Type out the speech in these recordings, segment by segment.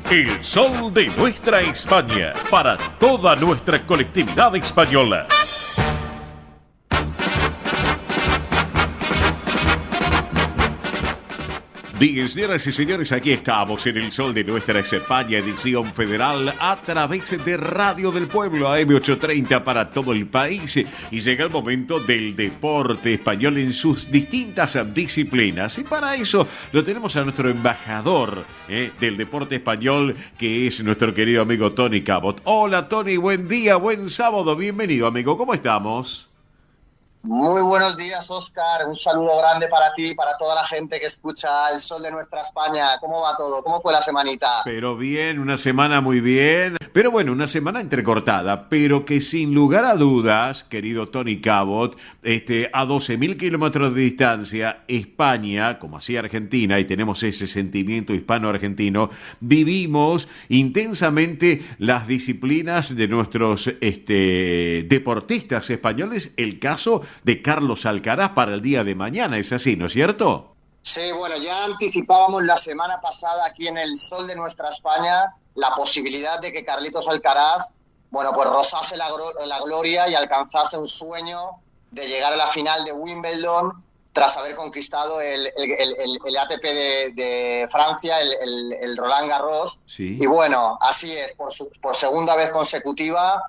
El sol de nuestra España, para toda nuestra colectividad española. Bien, señoras y señores, aquí estamos en el sol de nuestra España, edición federal, a través de Radio del Pueblo, AM830 para todo el país. Y llega el momento del deporte español en sus distintas disciplinas. Y para eso lo tenemos a nuestro embajador del deporte español, que es nuestro querido amigo Tony Cabot. Hola, Tony, buen día, buen sábado, bienvenido, amigo, ¿cómo estamos? Muy buenos días, Óscar. Un saludo grande para ti y para toda la gente que escucha El Sol de Nuestra España. ¿Cómo va todo? ¿Cómo fue la semanita? Pero bien, una semana muy bien. Pero bueno, una semana entrecortada, pero que sin lugar a dudas, querido Tony Cabot, a 12.000 kilómetros de distancia, España, como así Argentina, y tenemos ese sentimiento hispano-argentino, vivimos intensamente las disciplinas de nuestros deportistas españoles. El caso de Carlos Alcaraz para el día de mañana, ¿es así, no es cierto? Sí, bueno, ya anticipábamos la semana pasada aquí en El Sol de Nuestra España la posibilidad de que Carlitos Alcaraz, bueno, pues rozase la gloria y alcanzase un sueño de llegar a la final de Wimbledon tras haber conquistado el ATP de Francia, el Roland Garros. Sí. Y bueno, así es, por segunda vez consecutiva.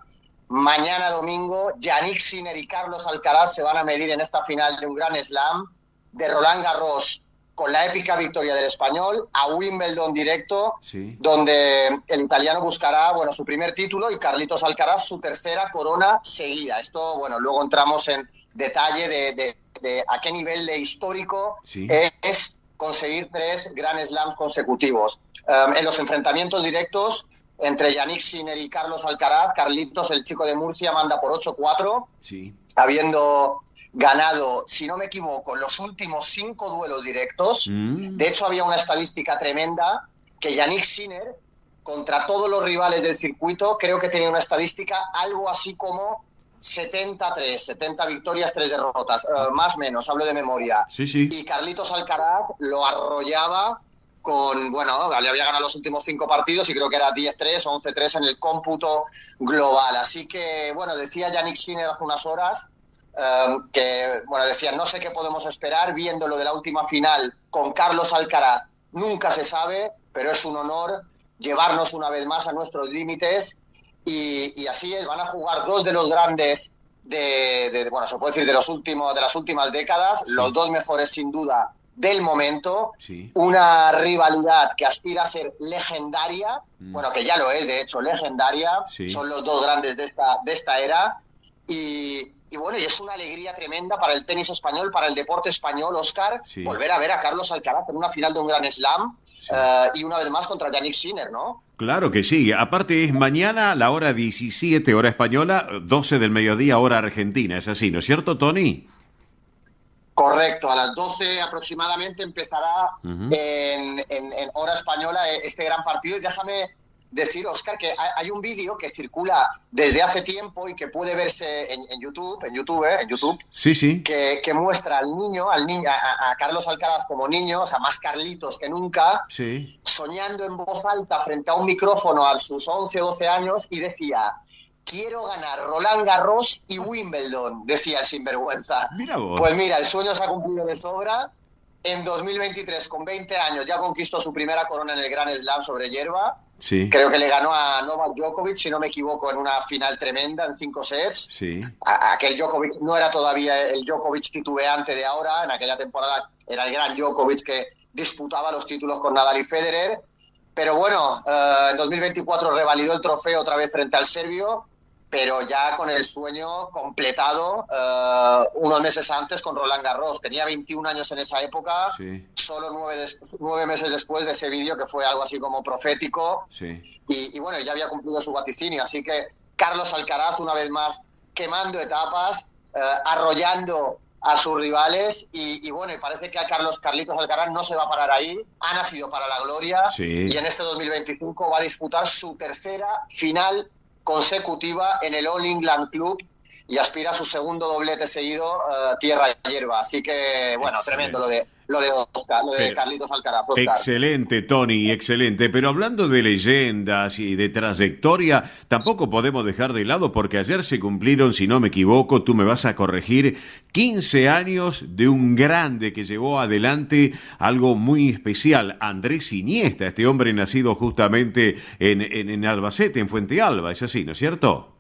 Mañana domingo, Jannik Sinner y Carlos Alcaraz se van a medir en esta final de un Grand Slam de Roland Garros con la épica victoria del español a Wimbledon directo, sí, donde el italiano buscará, bueno, su primer título y Carlitos Alcaraz su tercera corona seguida. Esto, bueno, luego entramos en detalle de a qué nivel de histórico, sí, es conseguir 3 Grand Slams consecutivos. En los enfrentamientos directos entre Jannik Sinner y Carlos Alcaraz, Carlitos, el chico de Murcia, manda por 8-4, sí, habiendo ganado, si no me equivoco, los últimos 5 duelos directos. De hecho, había una estadística tremenda que Jannik Sinner, contra todos los rivales del circuito, creo que tenía una estadística algo así como 70 victorias, 3 derrotas, más o menos, hablo de memoria. Sí, sí. Y Carlitos Alcaraz lo arrollaba bueno, le había ganado los últimos 5 partidos y creo que era 10-3 o 11-3 en el cómputo global. Así que, bueno, decía Jannik Sinner hace unas horas que, bueno, decía, no sé qué podemos esperar viendo lo de la última final con Carlos Alcaraz. Nunca se sabe, pero es un honor llevarnos una vez más a nuestros límites y así es, van a jugar 2 de los grandes bueno, se puede decir de las últimas décadas, sí, los 2 mejores sin duda del momento, sí, una rivalidad que aspira a ser legendaria, bueno, que ya lo es, de hecho, legendaria, sí, son los 2 grandes de esta era, y bueno, y es una alegría tremenda para el tenis español, para el deporte español, Óscar, sí, volver a ver a Carlos Alcaraz en una final de un Grand Slam, sí, y una vez más contra Jannik Sinner, ¿no? Claro que sí, aparte es mañana, la hora 17, hora española, 12 del mediodía, hora argentina, es así, ¿no es cierto, Tony? Correcto, a las 12 aproximadamente empezará en hora española este gran partido. Y déjame decir, Óscar, que hay un vídeo que circula desde hace tiempo y que puede verse en YouTube, sí, sí, que muestra a Carlos Alcaraz como niño, o sea, más Carlitos que nunca, sí, soñando en voz alta frente a un micrófono a sus 11 o 12 años y decía: quiero ganar Roland Garros y Wimbledon, decía el sinvergüenza. Mira vos. Pues mira, el sueño se ha cumplido de sobra. En 2023, con 20 años, ya conquistó su primera corona en el Grand Slam sobre hierba. Sí. Creo que le ganó a Novak Djokovic, si no me equivoco, en una final tremenda, en 5 sets. Sí. Aquel Djokovic no era todavía el Djokovic titubeante de ahora. En aquella temporada era el gran Djokovic que disputaba los títulos con Nadal y Federer. Pero bueno, en 2024 revalidó el trofeo otra vez frente al serbio, pero ya con el sueño completado unos meses antes con Roland Garros. Tenía 21 años en esa época, sí, solo 9 meses después de ese vídeo, que fue algo así como profético, sí, y bueno, ya había cumplido su vaticinio. Así que Carlos Alcaraz, una vez más, quemando etapas, arrollando a sus rivales, y bueno, y parece que a Carlitos Alcaraz no se va a parar ahí, ha nacido para la gloria, sí, y en este 2025 va a disputar su tercera final consecutiva en el All England Club, y aspira a su segundo doblete seguido, tierra y hierba. Así que, bueno, tremendo lo de Oscar, lo de Carlitos Alcaraz, Oscar. Excelente, Tony, excelente. Pero hablando de leyendas y de trayectoria, tampoco podemos dejar de lado, porque ayer se cumplieron, si no me equivoco, tú me vas a corregir, 15 años de un grande que llevó adelante algo muy especial, Andrés Iniesta, este hombre nacido justamente en Albacete, en Fuente Alba, es así, ¿no es cierto?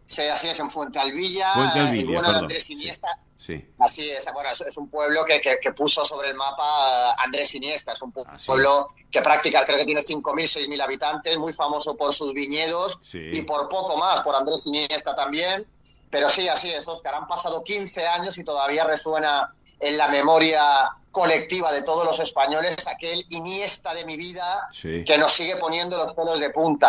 Sí, así es, en Fuente Alvilla, Fuente el Alvilla, bueno de perdón. Andrés Sí, Iniesta. sí, Así es, bueno, es un pueblo que puso sobre el mapa Andrés Iniesta. Es un así es. pueblo que creo que tiene 5.000, 6.000 habitantes, muy famoso por sus viñedos y Sí. por poco más, por Andrés Iniesta también. Pero sí, así es, Óscar, han pasado 15 años y todavía resuena en la memoria colectiva de todos los españoles aquel Iniesta de mi vida Sí. que nos sigue poniendo los pelos de punta.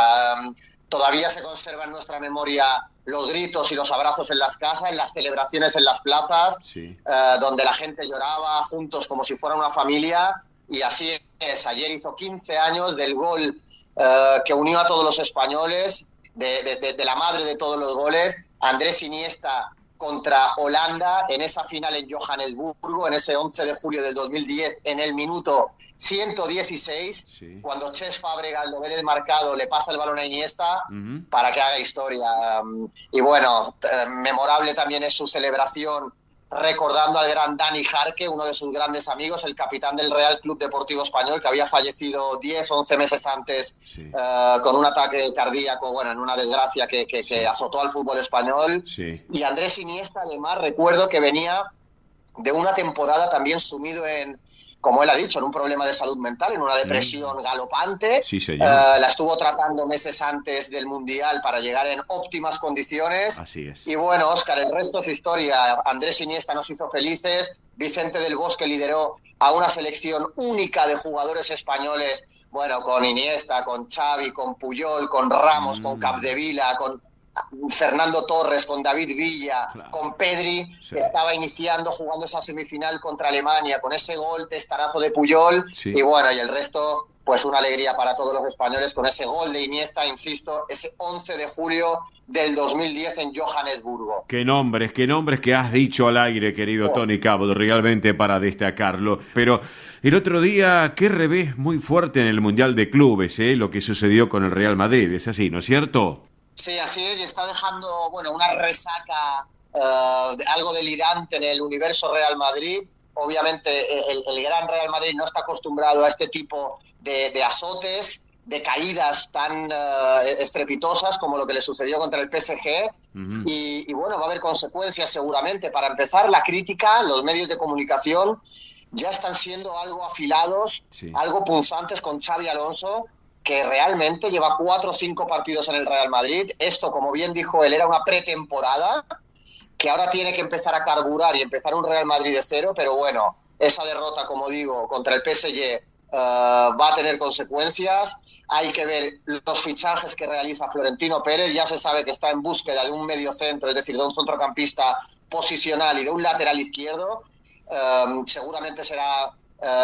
Todavía se conserva en nuestra memoria los gritos y los abrazos en las casas, en las celebraciones en las plazas, Sí. donde la gente lloraba juntos como si fuera una familia. Y así es, ayer hizo 15 años del gol que unió a todos los españoles, de la madre de todos los goles, Andrés Iniesta contra Holanda en esa final en Johannesburgo, en ese 11 de julio del 2010, en el minuto 116, Sí. cuando Cesc Fábregas lo ve del marcado, le pasa el balón a Iniesta Ujú. para que haga historia. Y bueno, memorable también es su celebración recordando al gran Dani Jarque, uno de sus grandes amigos, el capitán del Real Club Deportivo Español, que había fallecido 10, 11 meses antes Sí. con un ataque cardíaco, bueno, en una desgracia que Sí. azotó al fútbol español. Sí. Y Andrés Iniesta, además, recuerdo que venía de una temporada también sumido en, como él ha dicho, en un problema de salud mental, en una depresión galopante. Sí, señor. La estuvo tratando meses antes del Mundial para llegar en óptimas condiciones. Así es. Y bueno, Óscar, el resto es historia. Andrés Iniesta nos hizo felices. Vicente del Bosque lideró a una selección única de jugadores españoles, bueno, con Iniesta, con Xavi, con Puyol, con Ramos, con Capdevila, con Fernando Torres, con David Villa, Claro. con Pedri, Sí. que estaba iniciando jugando esa semifinal contra Alemania, con ese gol testarazo de Puyol. Sí. Y bueno, y el resto, pues una alegría para todos los españoles con ese gol de Iniesta, insisto, ese 11 de julio del 2010 en Johannesburgo. Qué nombres que has dicho al aire, querido Tony Cabot, realmente para destacarlo. Pero el otro día, qué revés muy fuerte en el Mundial de Clubes, lo que sucedió con el Real Madrid, es así, ¿no es cierto? Sí, así es, y está dejando, bueno, una resaca, algo delirante en el universo Real Madrid. Obviamente el gran Real Madrid no está acostumbrado a este tipo de azotes, de caídas tan estrepitosas como lo que le sucedió contra el PSG. Uh-huh. Y bueno, va a haber consecuencias seguramente. Para empezar, la crítica, los medios de comunicación ya están siendo algo afilados, Sí. algo punzantes con Xabi Alonso, que realmente lleva 4 o 5 partidos en el Real Madrid. Esto, como bien dijo él, era una pretemporada que ahora tiene que empezar a carburar y empezar un Real Madrid de cero, pero bueno, esa derrota, como digo, contra el PSG va a tener consecuencias. Hay que ver los fichajes que realiza Florentino Pérez. Ya se sabe que está en búsqueda de un mediocentro, es decir, de un centrocampista posicional y de un lateral izquierdo. Seguramente será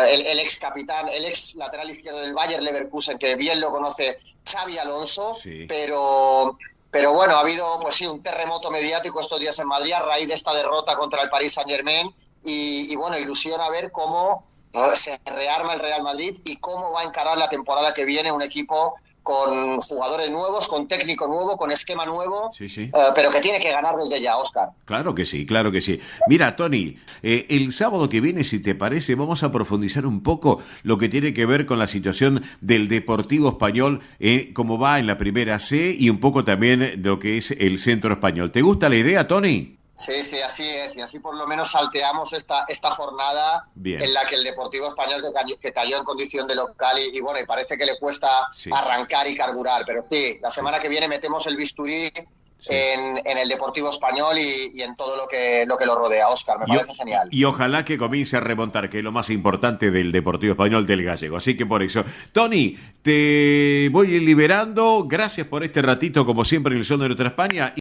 el ex capitán, el ex lateral izquierdo del Bayer Leverkusen, que bien lo conoce Xabi Alonso. Sí. Pero bueno, ha habido, pues sí, un terremoto mediático estos días en Madrid a raíz de esta derrota contra el Paris Saint-Germain. Y bueno, ilusiona ver cómo se rearma el Real Madrid y cómo va a encarar la temporada que viene un equipo con jugadores nuevos, con técnico nuevo, con esquema nuevo, sí, sí. Pero que tiene que ganar desde ya, Óscar. Claro que sí, claro que sí. Mira, Tony, el sábado que viene, si te parece, vamos a profundizar un poco lo que tiene que ver con la situación del Deportivo Español, cómo va en la primera C y un poco también lo que es el Centro Español. ¿Te gusta la idea, Tony? Sí, sí, así es. Y así por lo menos salteamos esta jornada. Bien. En la que el Deportivo Español que cayó en condición de local y bueno, y parece que le cuesta arrancar y carburar. Pero sí, la semana que viene metemos el bisturí en el Deportivo Español y en todo lo que lo rodea, Óscar. Me parece genial. Y ojalá que comience a remontar, que es lo más importante del Deportivo Español del Gallego. Así que por eso, Tony, te voy liberando. Gracias por este ratito, como siempre, en el Son de Nuestra España.